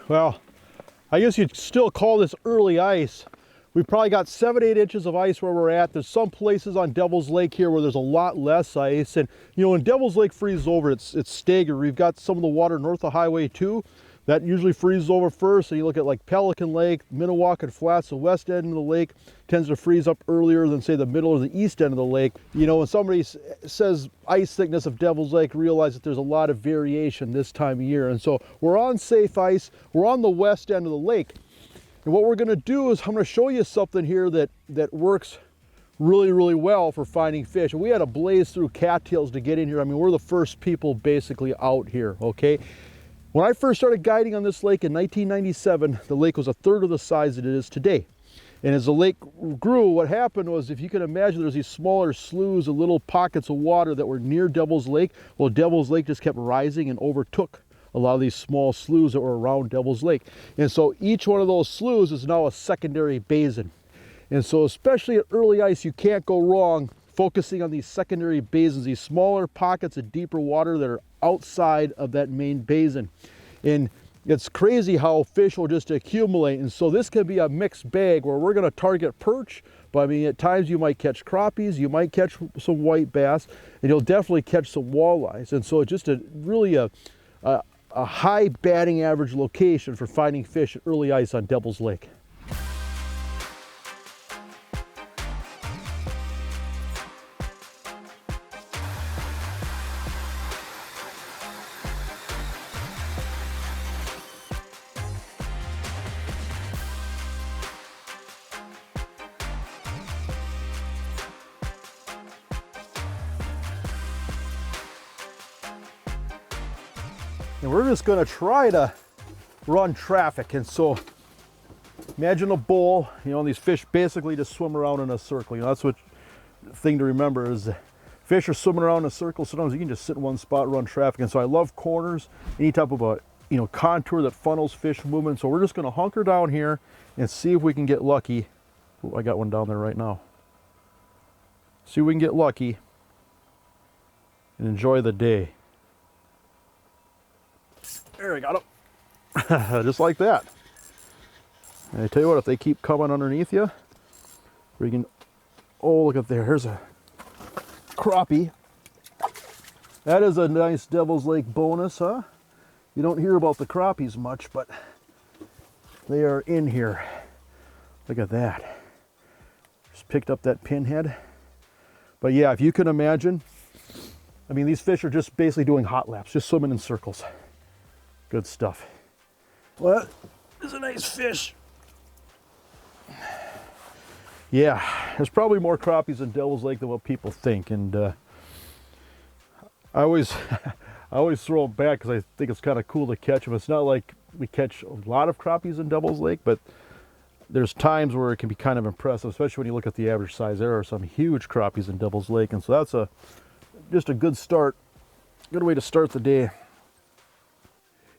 Well, I guess you'd still call this early ice. We've probably got 7-8 inches of ice where we're at. There's some places on Devil's Lake here where there's a lot less ice. And you know, when Devil's Lake freezes over, it's staggered. We've got some of the water north of Highway 2 that usually freezes over first. So you look at like Pelican Lake, Minnewacan Flats, the west end of the lake tends to freeze up earlier than say the middle or the east end of the lake. You know, when somebody says ice thickness of Devil's Lake, realize that there's a lot of variation this time of year. And so we're on safe ice. We're on the west end of the lake. And what we're gonna do is I'm gonna show you something here that works really, really well for finding fish. And we had to blaze through cattails to get in here. I mean, we're the first people basically out here, okay? When I first started guiding on this lake in 1997, the lake was a third of the size that it is today. And as the lake grew, what happened was, if you can imagine, there's these smaller sloughs and little pockets of water that were near Devil's Lake. Well, Devil's Lake just kept rising and overtook a lot of these small sloughs that were around Devil's Lake. And so each one of those sloughs is now a secondary basin. And so especially at early ice, you can't go wrong focusing on these secondary basins, these smaller pockets of deeper water that are outside of that main basin. And it's crazy how fish will just accumulate. And so this can be a mixed bag where we're gonna target perch, but I mean, at times you might catch crappies, you might catch some white bass, and you'll definitely catch some walleyes. And so it's just really a high batting average location for finding fish at early ice on Devil's Lake. And we're just gonna try to run traffic. And so imagine a bowl, you know, and these fish basically just swim around in a circle. You know, that's what thing to remember is fish are swimming around in a circle. Sometimes you can just sit in one spot, run traffic. And so I love corners, any type of a, you know, contour that funnels fish movement. So we're just gonna hunker down here and see if we can get lucky. Ooh, I got one down there right now. See if we can get lucky and enjoy the day. There, I got them. Just like that. And I tell you what, if they keep coming underneath you, we can, oh, look up there, here's a crappie. That is a nice Devil's Lake bonus, huh? You don't hear about the crappies much, but they are in here. Look at that. Just picked up that pinhead. But yeah, if you can imagine, I mean, these fish are just basically doing hot laps, just swimming in circles. Good stuff. Well, that is a nice fish. Yeah, there's probably more crappies in Devil's Lake than what people think. And I always throw them back because I think it's kind of cool to catch them. It's not like we catch a lot of crappies in Devil's Lake, but there's times where it can be kind of impressive, especially when you look at the average size. There are some huge crappies in Devil's Lake, and so that's just a good start, good way to start the day.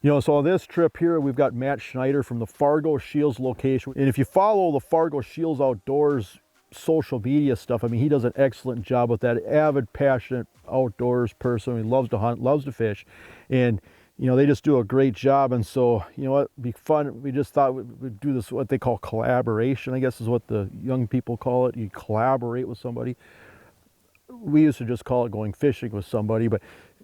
You know, so on this trip here, we've got Matt Schneider from the Fargo Shields location. And if you follow the Fargo Shields Outdoors social media stuff, I mean, he does an excellent job with that. Avid, passionate outdoors person. He loves to hunt, loves to fish. And, you know, they just do a great job. And so, you know what, it'd be fun. We just thought we'd do this, what they call collaboration, I guess is what the young people call it. You collaborate with somebody. We used to just call it going fishing with somebody, but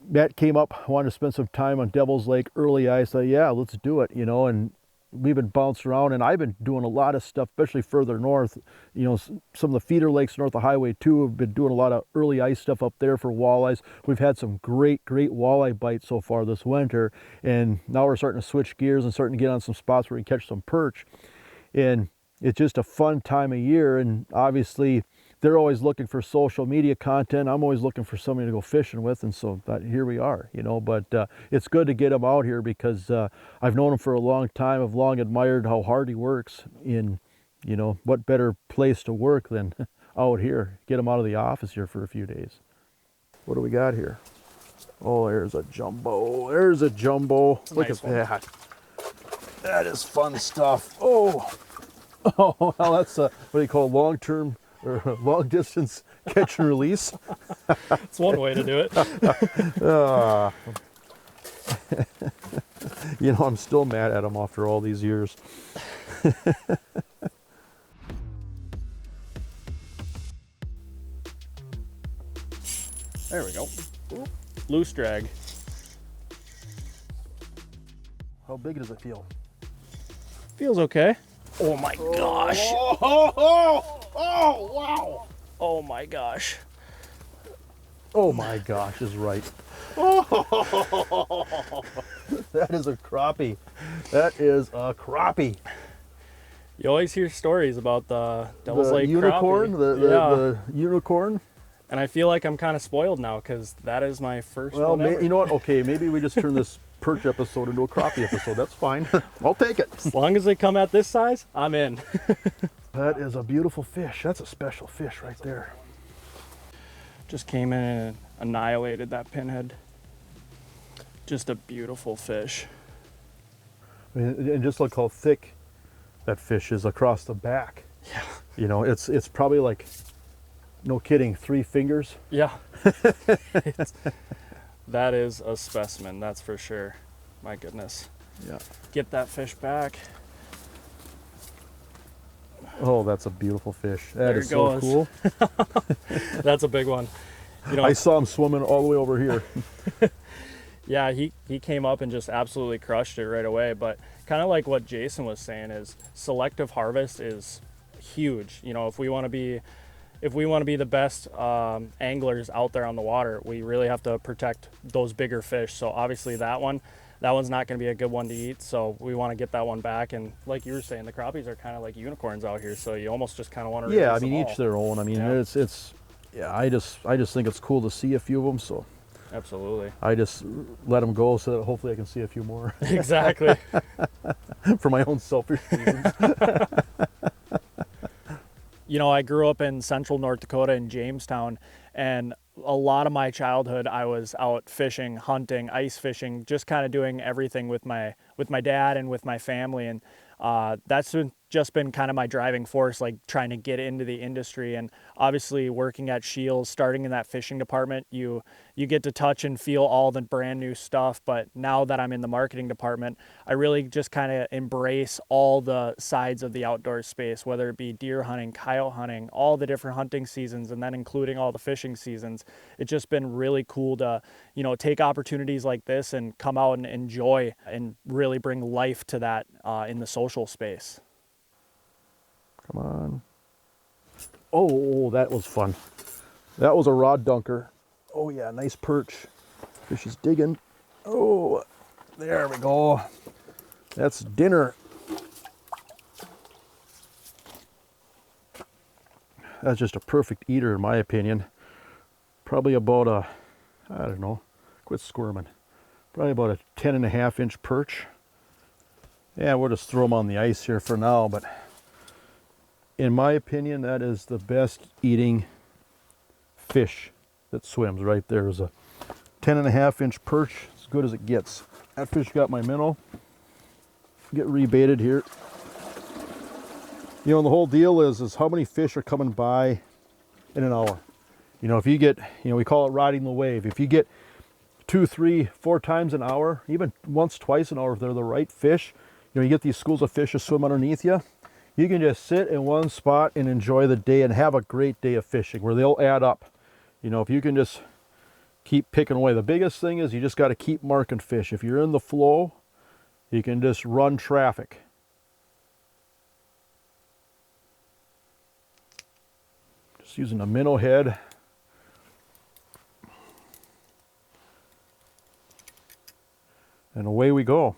Matt came up, wanted to spend some time on Devil's Lake early ice. So yeah, let's do it, you know, and we've been bouncing around, and I've been doing a lot of stuff, especially further north. You know, some of the feeder lakes north of Highway 2 have been doing a lot of early ice stuff up there for walleyes. We've had some great walleye bites so far this winter, and now we're starting to switch gears and starting to get on some spots where we can catch some perch. And it's just a fun time of year, and obviously they're always looking for social media content. I'm always looking for somebody to go fishing with, and so here we are, you know. But it's good to get him out here because I've known him for a long time. I've long admired how hard he works in, you know, what better place to work than out here. Get him out of the office here for a few days. What do we got here? Oh, there's a jumbo. There's a jumbo. Look at that. That is fun stuff. Oh, well, that's what do you call long-term or long distance catch and release. It's one way to do it. You know, I'm still mad at them after all these years. There we go. Loose drag. How big does it feel? Feels okay. Oh my gosh. Oh, wow. Oh my gosh. Oh my gosh is right. That is a crappie. That is a crappie. You always hear stories about the Devil's Lake unicorn, crappie. the unicorn. And I feel like I'm kind of spoiled now because that is my first one ever. You know what? Okay, maybe we just turn this perch episode into a crappie episode. That's fine. I'll take it. As long as they come at this size, I'm in. That is a beautiful fish. That's a special fish right there. Just came in and annihilated that pinhead. Just a beautiful fish. I mean, and just look how thick that fish is across the back. Yeah. You know, it's probably like, no kidding, 3 fingers. Yeah. That is a specimen, that's for sure. My goodness. Yeah. Get that fish back. Oh, that's a beautiful fish. That There is it so goes. cool. That's a big one. You know, I saw him swimming all the way over here. yeah, he came up and just absolutely crushed it right away. But kind of like what Jason was saying is selective harvest is huge. You know, if we want to be the best anglers out there on the water, we really have to protect those bigger fish. So obviously that one's not going to be a good one to eat. So we want to get that one back. And like you were saying, the crappies are kind of like unicorns out here. So you almost just kind of want to Yeah, I mean, each their own. I mean, Yeah. yeah, I just think it's cool to see a few of them. So Absolutely. I just let them go so that hopefully I can see a few more. Exactly. For my own selfish reasons. You know, I grew up in central North Dakota in Jamestown, and a lot of my childhood I was out fishing, hunting, ice fishing, just kind of doing everything with my dad and with my family. And that's just been kind of my driving force, like trying to get into the industry. And obviously working at Shields, starting in that fishing department, you get to touch and feel all the brand new stuff. But now that I'm in the marketing department, I really just kind of embrace all the sides of the outdoor space, whether it be deer hunting, coyote hunting, all the different hunting seasons, and then including all the fishing seasons. It's just been really cool to, you know, take opportunities like this and come out and enjoy and really bring life to that in the social space. Come on. Oh, that was fun. That was a rod dunker. Oh yeah, nice perch. Fish is digging. Oh, there we go. That's dinner. That's just a perfect eater in my opinion. Probably about a, I don't know, quit squirming. Probably about a 10.5-inch perch. Yeah, we'll just throw them on the ice here for now, but in my opinion, that is the best eating fish that swims right there. Is a 10.5-inch perch, as good as it gets. That fish got my minnow. Get rebaited here. You know, the whole deal is how many fish are coming by in an hour. You know, if you get, you know, we call it riding the wave. If you get 2, 3, 4 times an hour, even once, twice an hour, if they're the right fish, you know, you get these schools of fish to swim underneath you. You can just sit in one spot and enjoy the day and have a great day of fishing where they'll add up. You know, if you can just keep picking away. The biggest thing is you just got to keep marking fish. If you're in the flow, you can just run traffic. Just using a minnow head. And away we go.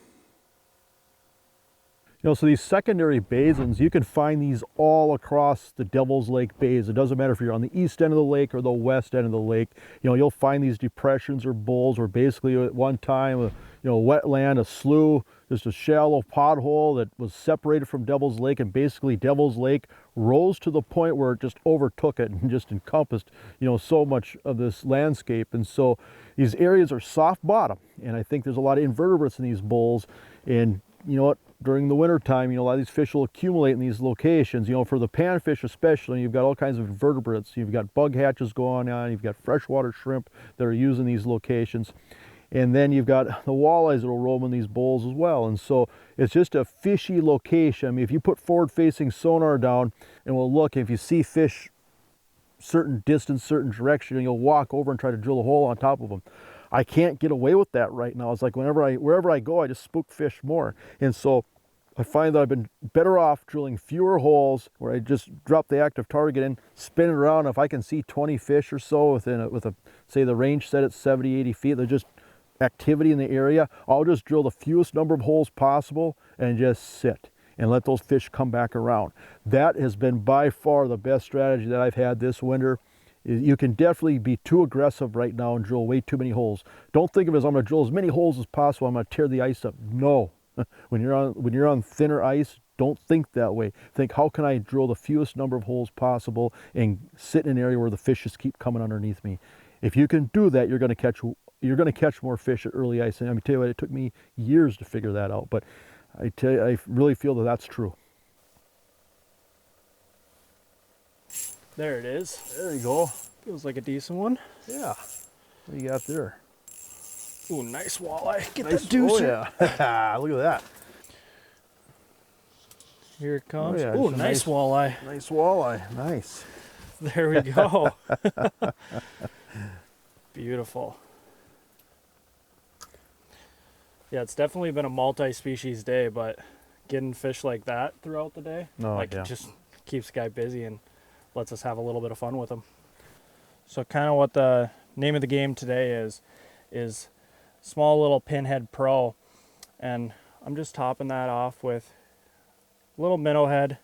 You know, so these secondary basins, you can find these all across the Devil's Lake Bays. It doesn't matter if you're on the east end of the lake or the west end of the lake. You know, you'll find these depressions or bowls where basically at one time, you know, wetland, a slough, just a shallow pothole that was separated from Devil's Lake, and basically Devil's Lake rose to the point where it just overtook it and just encompassed, you know, so much of this landscape. And so these areas are soft bottom, and I think there's a lot of invertebrates in these bowls. And you know what? During the winter time, you know, a lot of these fish will accumulate in these locations. You know, for the panfish especially, you've got all kinds of invertebrates. You've got bug hatches going on. You've got freshwater shrimp that are using these locations. And then you've got the walleyes that will roam in these bowls as well. And so it's just a fishy location. I mean, if you put forward-facing sonar down and we'll look, if you see fish certain distance, certain direction, and you'll walk over and try to drill a hole on top of them. I can't get away with that right now. It's like wherever I go, I just spook fish more. And so I find that I've been better off drilling fewer holes where I just drop the active target in, spin it around. If I can see 20 fish or so with a say the range set at 70, 80 feet, they're just activity in the area, I'll just drill the fewest number of holes possible and just sit and let those fish come back around. That has been by far the best strategy that I've had this winter. You can definitely be too aggressive right now and drill way too many holes. Don't think of it as I'm going to drill as many holes as possible, I'm going to tear the ice up. No. When you're on thinner ice, don't think that way. Think, how can I drill the fewest number of holes possible and sit in an area where the fish just keep coming underneath me. If you can do that, you're going to catch more fish at early ice. And I tell you what, it took me years to figure that out, but I tell you, I really feel that that's true. There it is. There you go. Feels like a decent one. Yeah. What do you got there? Ooh, nice walleye. Get Nice. that deucer. Oh yeah. Look at that. Here it comes. Oh, yeah, Ooh, it's a nice walleye. Nice walleye. Nice. There we go. Beautiful. Yeah, it's definitely been a multi-species day, but getting fish like that throughout the day, it just keeps the guy busy and lets us have a little bit of fun with them. So kind of what the name of the game today is small little pinhead pro, and I'm just topping that off with a little minnow head,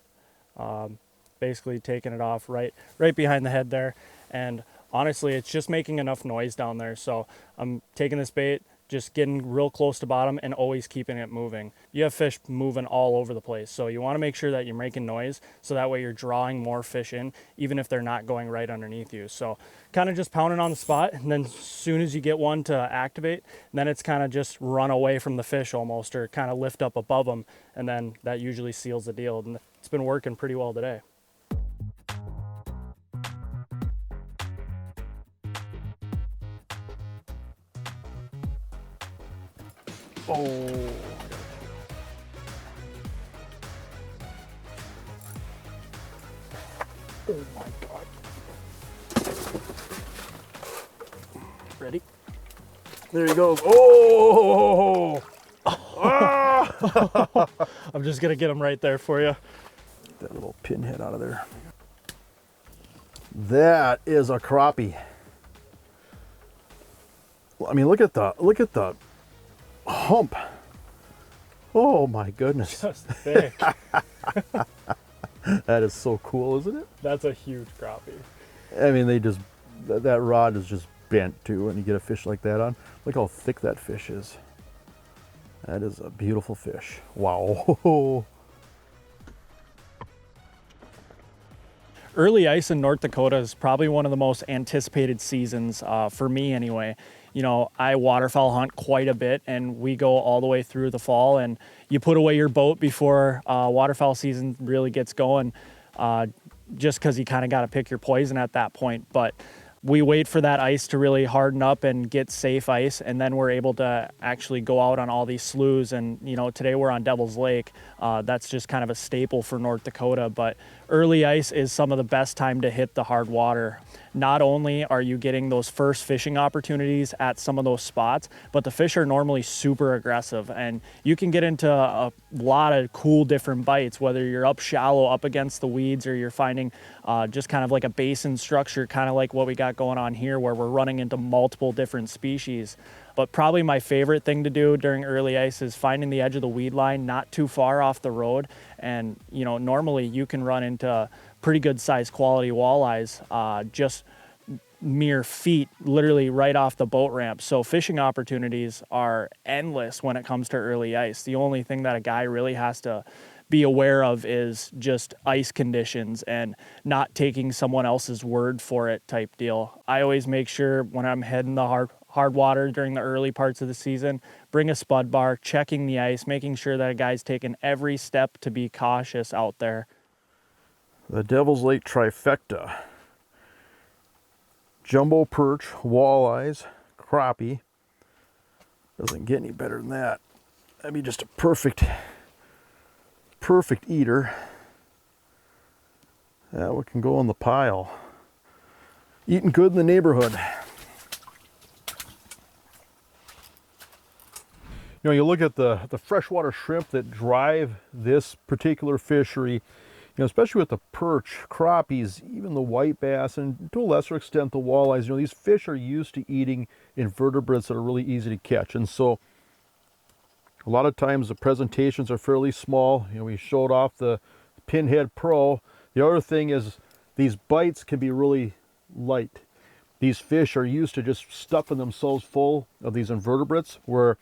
basically taking it off right behind the head there. And honestly, it's just making enough noise down there. So I'm taking this bait, just getting real close to bottom and always keeping it moving. You have fish moving all over the place, so you want to make sure that you're making noise so that way you're drawing more fish in, even if they're not going right underneath you. So kind of just pounding on the spot, and then as soon as you get one to activate, then it's kind of just run away from the fish almost, or kind of lift up above them, and then that usually seals the deal. And it's been working pretty well today. Oh. Oh my God. Ready? There he goes. Oh! I'm just gonna get him right there for you. Get that little pinhead out of there. That is a crappie. I mean, look at the hump. Oh my goodness. Just thick. That is so cool, isn't it? That's a huge crappie. I mean, that rod is just bent too, and you get a fish like that on. Look how thick that fish is. That is a beautiful fish. Wow. Early ice in North Dakota is probably one of the most anticipated seasons for me anyway. You know, I waterfowl hunt quite a bit, and we go all the way through the fall, and you put away your boat before waterfowl season really gets going, just because you kind of got to pick your poison at that point. But we wait for that ice to really harden up and get safe ice, and then we're able to actually go out on all these sloughs. And you know, today we're on Devil's Lake. That's just kind of a staple for North Dakota, but early ice is some of the best time to hit the hard water. Not only are you getting those first fishing opportunities at some of those spots, but the fish are normally super aggressive, and you can get into a lot of cool different bites, whether you're up shallow up against the weeds, or you're finding just kind of like a basin structure, kind of like what we got going on here, where we're running into multiple different species. But probably my favorite thing to do during early ice is finding the edge of the weed line, not too far off the road. And you know, normally you can run into pretty good sized quality walleyes just mere feet, literally right off the boat ramp. So fishing opportunities are endless when it comes to early ice. The only thing that a guy really has to be aware of is just ice conditions and not taking someone else's word for it type deal. I always make sure when I'm heading the hard water during the early parts of the season, bring a spud bar, checking the ice, making sure that a guy's taking every step to be cautious out there. The Devil's Lake trifecta. Jumbo perch, walleyes, crappie, Doesn't get any better than that. That'd be just a perfect eater. That one can go in the pile. Eating good in the neighborhood. You know, you look at the freshwater shrimp that drive this particular fishery, you know, especially with the perch, crappies, even the white bass, and to a lesser extent the walleyes, you know, these fish are used to eating invertebrates that are really easy to catch. And so a lot of times the presentations are fairly small. You know, we showed off the Pinhead Pro. The other thing is these bites can be really light. These fish are used to just stuffing themselves full of these invertebrates, where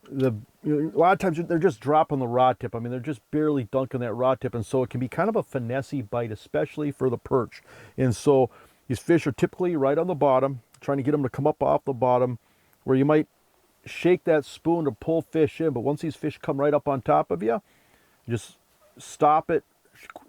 a lot of times they're just dropping the rod tip. I mean, they're just barely dunking that rod tip, and so it can be kind of a finessey bite, especially for the perch. And so these fish are typically right on the bottom, trying to get them to come up off the bottom, where you might shake that spoon to pull fish in, but once these fish come right up on top of you, just stop it,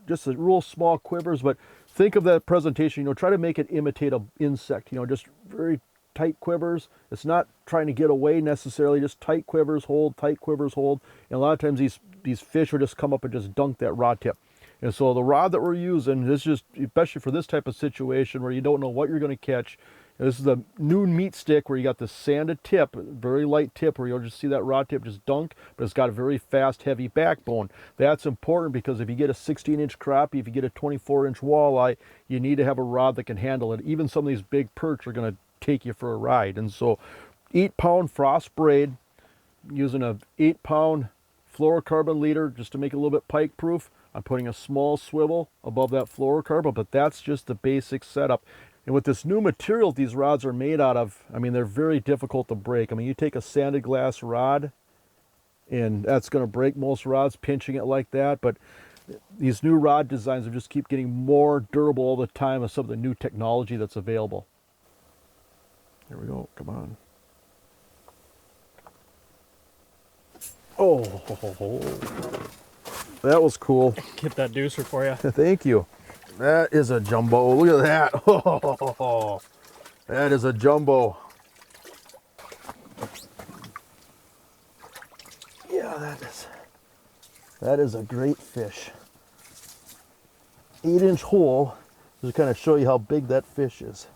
just real small quivers. But think of that presentation, you know, try to make it imitate an insect, you know, just very tight quivers. It's not trying to get away necessarily, just tight quivers, hold, tight quivers, hold. And a lot of times these fish will just come up and just dunk that rod tip. And so the rod that we're using, this is just, especially for this type of situation where you don't know what you're going to catch, this is a new meat stick where you got the sanded tip, very light tip, where you'll just see that rod tip just dunk, but it's got a very fast, heavy backbone. That's important because if you get a 16-inch crappie, if you get a 24-inch walleye, you need to have a rod that can handle it. Even some of these big perch are going to take you for a ride. And so 8-pound frost braid, using a 8-pound fluorocarbon leader just to make it a little bit pike proof. I'm putting a small swivel above that fluorocarbon, but that's just the basic setup. And with this new material these rods are made out of, I mean, they're very difficult to break. I mean, you take a sanded glass rod and that's going to break most rods, pinching it like that. But these new rod designs just keep getting more durable all the time with some of the new technology that's available. Here we go, come on. Oh, that was cool. Get that deucer for you. Thank you. That is a jumbo. Look at that. Oh, that is a jumbo. Yeah, that is a great fish. 8-inch hole, just to kind of show you how big that fish is.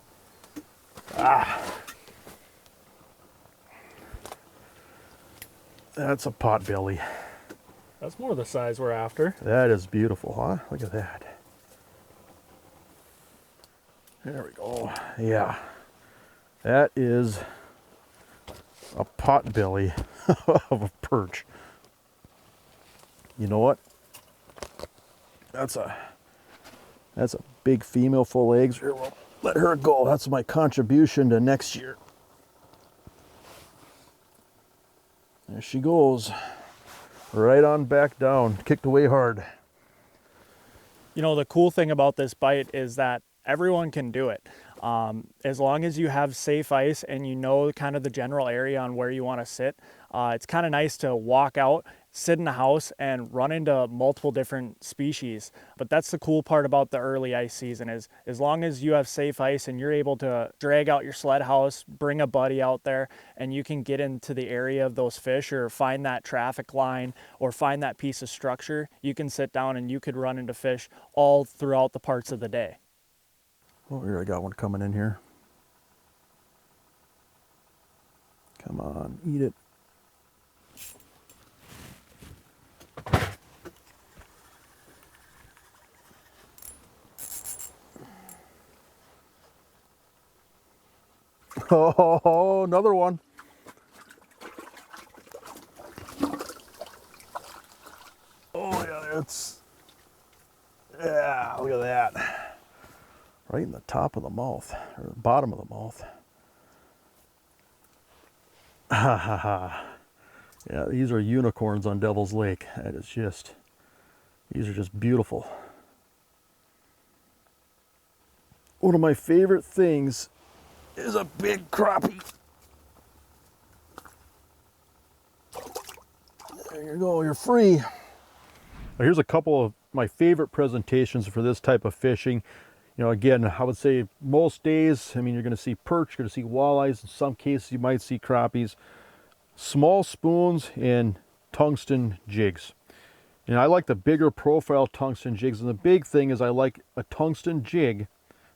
That's a potbelly. That's more the size we're after. That is beautiful, huh? Look at that. There we go. Yeah. That is a potbelly of a perch. You know what? That's a big female full of eggs. Here, we'll let her go. That's my contribution to next year. There she goes. Right on back down. Kicked away hard. You know, the cool thing about this bite is that everyone can do it. As long as you have safe ice and you know kind of the general area on where you want to sit, it's kind of nice to walk out, sit in the house and run into multiple different species. But that's the cool part about the early ice season is as long as you have safe ice and you're able to drag out your sled house, bring a buddy out there, and you can get into the area of those fish or find that traffic line or find that piece of structure, you can sit down and you could run into fish all throughout the parts of the day. Oh, here I got one coming in here. Come on, eat it. Oh, another one. Oh yeah, yeah, look at that. Right in the top of the mouth, or the bottom of the mouth. Ha ha ha. Yeah, these are unicorns on Devil's Lake. That is just, these are just beautiful. One of my favorite things is a big crappie. There you go, you're free. Now here's a couple of my favorite presentations for this type of fishing. You know, again, I would say most days, I mean, you're going to see perch, you're going to see walleyes. In some cases, you might see crappies. small spoons and tungsten jigs. And I like the bigger profile tungsten jigs. And the big thing is I like a tungsten jig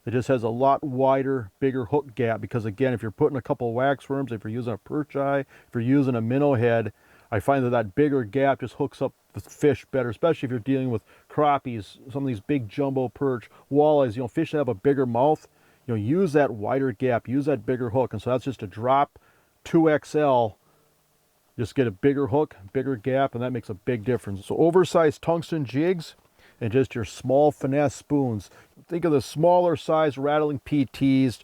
that just has a lot wider, bigger hook gap. Because again, if you're putting a couple wax worms, if you're using a perch eye, if you're using a minnow head, I find that that bigger gap just hooks up the fish better, especially if you're dealing with crappies, some of these big jumbo perch, walleyes, you know, fish that have a bigger mouth, you know, use that wider gap, use that bigger hook. And so that's just a drop 2XL. Just get a bigger hook, bigger gap, and that makes a big difference. So oversized tungsten jigs and just your small finesse spoons. Think of the smaller size rattling PTs,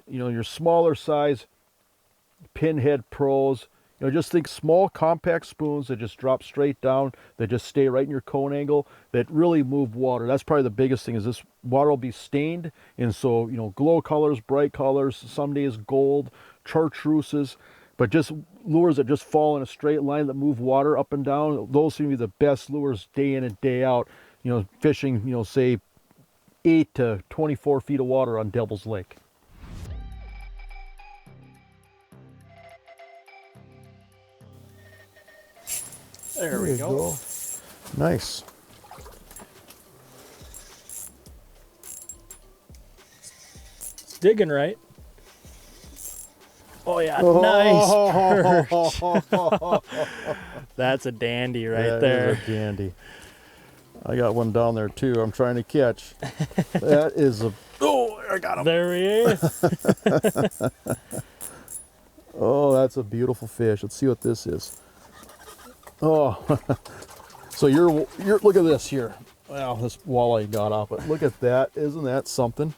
you know, your smaller size pinhead pros. You know, just think small compact spoons that just drop straight down, that just stay right in your cone angle, that really move water. That's probably the biggest thing, is this water will be stained. And so, you know, glow colors, bright colors, some days gold, chartreuses, but just lures that just fall in a straight line that move water up and down, those seem to be the best lures day in and day out. You know, fishing, you know, say 8 to 24 feet of water on Devil's Lake. There we go. Nice. It's digging right. Oh yeah, nice perch. That's a dandy right there. That is a dandy. I got one down there too. I'm trying to catch. That is a. Oh, I got him. There he is. Oh, that's a beautiful fish. Let's see what this is. Oh, so you're look at this here. Well, this walleye got off, but look at that. Isn't that something?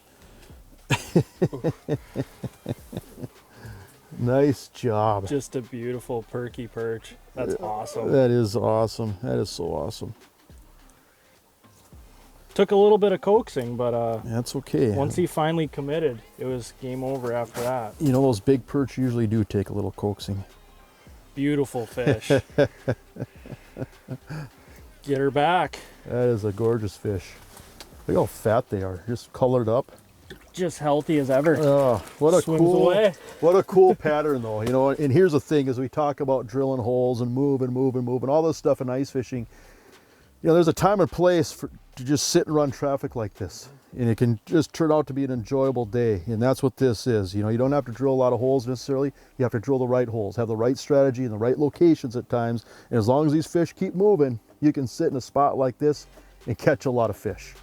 Nice job. Just a beautiful perky perch. That's awesome. That is awesome. That is so awesome. Took a little bit of coaxing, but That's okay. once he finally committed, it was game over after that. You know, those big perch usually do take a little coaxing. Beautiful fish. Get her back. That is a gorgeous fish. Look how fat they are. Just colored up. Just healthy as ever. Oh, what a Swims cool, away. what a cool pattern though. You know, and here's the thing, as we talk about drilling holes and move and move and move and all this stuff in ice fishing, you know, there's a time and place to just sit and run traffic like this. And it can just turn out to be an enjoyable day. And that's what this is. You know, you don't have to drill a lot of holes necessarily. You have to drill the right holes, have the right strategy in the right locations at times. And as long as these fish keep moving, you can sit in a spot like this and catch a lot of fish.